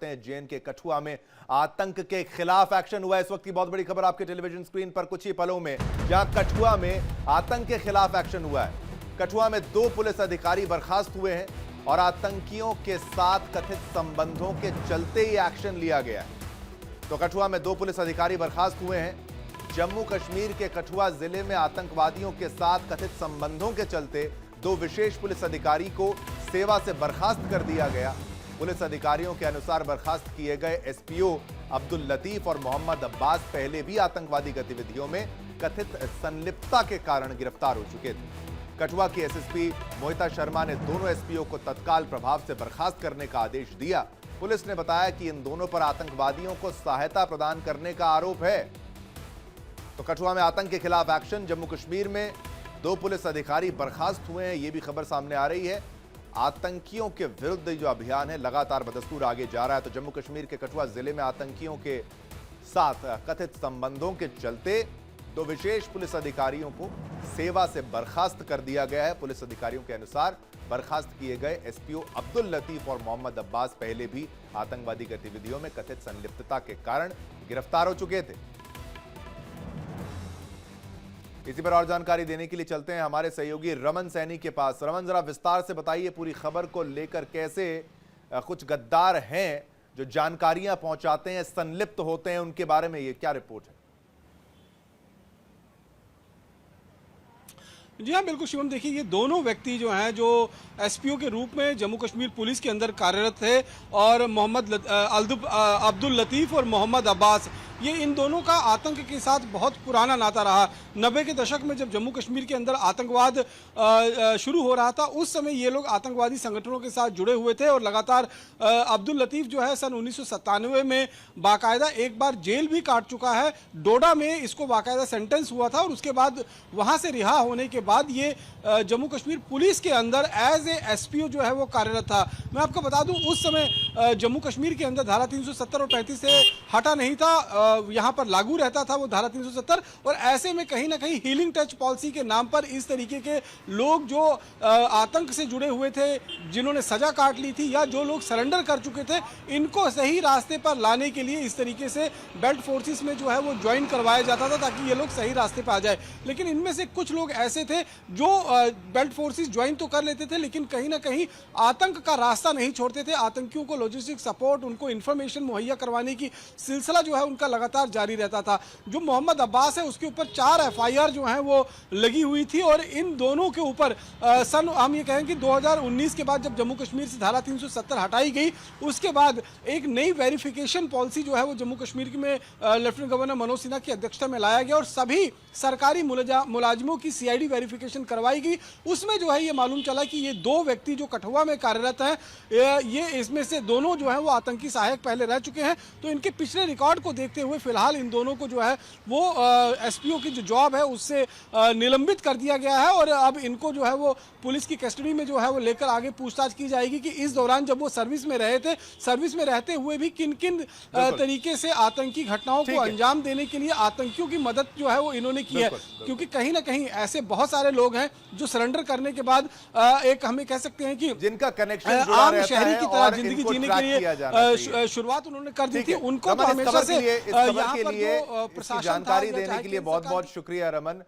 JN के कठुआ में आतंक के खिलाफ एक्शन हुआ। इस वक्त की बहुत बड़ी खबर आपके टेलीविजन स्क्रीन पर कुछ ही पलों में, जहां कठुआ में आतंक के खिलाफ एक्शन हुआ है। कठुआ में 2 पुलिस अधिकारी बर्खास्त हुए हैं और आतंकियों के साथ कथित संबंधों के चलते ही एक्शन लिया गया है। तो कठुआ में 2 पुलिस अधिकारी बर्खास्त हुए हैं। जम्मू कश्मीर के कठुआ जिले में आतंकवादियों के साथ कथित संबंधों के चलते 2 विशेष पुलिस अधिकारी को सेवा से बर्खास्त कर दिया गया। पुलिस अधिकारियों के अनुसार बर्खास्त किए गए एसपीओ अब्दुल लतीफ और मोहम्मद अब्बास पहले भी आतंकवादी गतिविधियों में कथित संलिप्तता के कारण गिरफ्तार हो चुके थे। कठुआ की एसएसपी मोहिता शर्मा ने दोनों एसपीओ को तत्काल प्रभाव से बर्खास्त करने का आदेश दिया। पुलिस ने बताया कि इन दोनों पर आतंकवादियों को सहायता प्रदान करने का आरोप है। तो कठुआ में आतंक के खिलाफ एक्शन, जम्मू कश्मीर में 2 पुलिस अधिकारी बर्खास्त हुए हैं, यह भी खबर सामने आ रही है। आतंकियों के विरुद्ध जो अभियान है लगातार बदस्तूर आगे जा रहा है। तो जम्मू कश्मीर के कठुआ जिले में आतंकियों के साथ कथित संबंधों के चलते 2 विशेष पुलिस अधिकारियों को सेवा से बर्खास्त कर दिया गया है। पुलिस अधिकारियों के अनुसार बर्खास्त किए गए एसपीओ अब्दुल लतीफ और मोहम्मद अब्बास पहले भी आतंकवादी गतिविधियों में कथित संलिप्तता के कारण गिरफ्तार हो चुके थे। इसी पर और जानकारी देने के लिए चलते हैं हमारे सहयोगी रमन सैनी के पास। रमन, जरा विस्तार से बताइए पूरी खबर को लेकर, कैसे कुछ गद्दार हैं जो जानकारियां पहुंचाते हैं, संलिप्त होते हैं, उनके बारे में ये क्या रिपोर्ट है? जी हाँ, बिल्कुल शिवम, देखिए ये दोनों व्यक्ति जो हैं, जो एसपीओ के रूप में जम्मू कश्मीर पुलिस के अंदर कार्यरत थे, और अब्दुल लतीफ और मोहम्मद अब्बास, ये इन दोनों का आतंक के साथ बहुत पुराना नाता रहा। 90 के दशक में जब जम्मू कश्मीर के अंदर आतंकवाद शुरू हो रहा था, उस समय ये लोग आतंकवादी संगठनों के साथ जुड़े हुए थे और लगातार अब्दुल लतीफ जो है सन 1997 में बाकायदा एक बार जेल भी काट चुका है। डोडा में इसको बाकायदा सेंटेंस हुआ था और उसके बाद वहाँ से रिहा होने के बाद ये जम्मू कश्मीर पुलिस के अंदर एज ए एसपीओ जो है वो कार्यरत था। मैं आपको बता दूं, उस समय जम्मू कश्मीर के अंदर धारा 370 और 35 से हटा नहीं था, यहाँ पर लागू रहता था वो धारा 370। और ऐसे में कहीं ना कहीं हीलिंग टच पॉलिसी के नाम पर इस तरीके के लोग जो आतंक से जुड़े हुए थे, जिन्होंने सजा काट ली थी या जो लोग सरेंडर कर चुके थे, इनको सही रास्ते पर लाने के लिए इस तरीके से बेल्ट फोर्सेस में जो है वो ज्वाइन करवाया जाता था ताकि ये लोग सही रास्ते पर आ जाए। लेकिन इनमें से कुछ लोग ऐसे थे जो बेल्ट फोर्सेस ज्वाइन तो कर लेते थे, लेकिन कहीं ना कहीं आतंक का रास्ता नहीं छोड़ते थे। आतंकियों को लॉजिस्टिक सपोर्ट, उनको इंफॉर्मेशन मुहैया करवाने की सिलसिला जो है उनका लगातार जारी रहता था। जो मोहम्मद अब्बास है, उसके ऊपर 4 एफआईआर जो हैं वो लगी हुई थी और इन दोनों के ऊपर हम ये कहें कि 2019 के बाद जब जम्मू कश्मीर से धारा 370 हटाई गई, उसके बाद एक नई वेरिफिकेशन पॉलिसी जो है वो जम्मू कश्मीर में लेफ्टिनेंट गवर्नर मनोज सिन्हा की अध्यक्षता में लाया गया और सभी सरकारी मुलाजिमों की सीआईडी वेरिफिकेशन करवाई गई। उसमें जो है ये मालूम चला कि ये 2 व्यक्ति जो कठुआ में कार्यरत हैं, ये इसमें से दोनों जो है वो आतंकी सहायक पहले रह चुके हैं। तो इनके पिछले रिकॉर्ड को देखते हुए फिलहाल इन दोनों को जो है वो एसपीओ की जो जॉब है उससे निलंबित कर दिया गया है और अब इनको जो है वो पुलिस की कस्टडी में जो है वो लेकर आगे पूछताछ की जाएगी कि इस दौरान जब वो सर्विस में रहे थे, सर्विस में रहते हुए भी किन किन तरीके से आतंकी घटनाओं को अंजाम देने के लिए आतंकियों की मदद जो है वो इन्होंने की है। क्योंकि कहीं ना कहीं ऐसे बहुत सारे लोग हैं जो सरेंडर करने के बाद एक हमें कह सकते हैं कि जिनका कनेक्शन आम शहरी की तरह जिंदगी जीने के लिए शुरुआत उन्होंने कर दी थी। उनको तो हमेशा से जानकारी देने के लिए बहुत बहुत शुक्रिया रमन।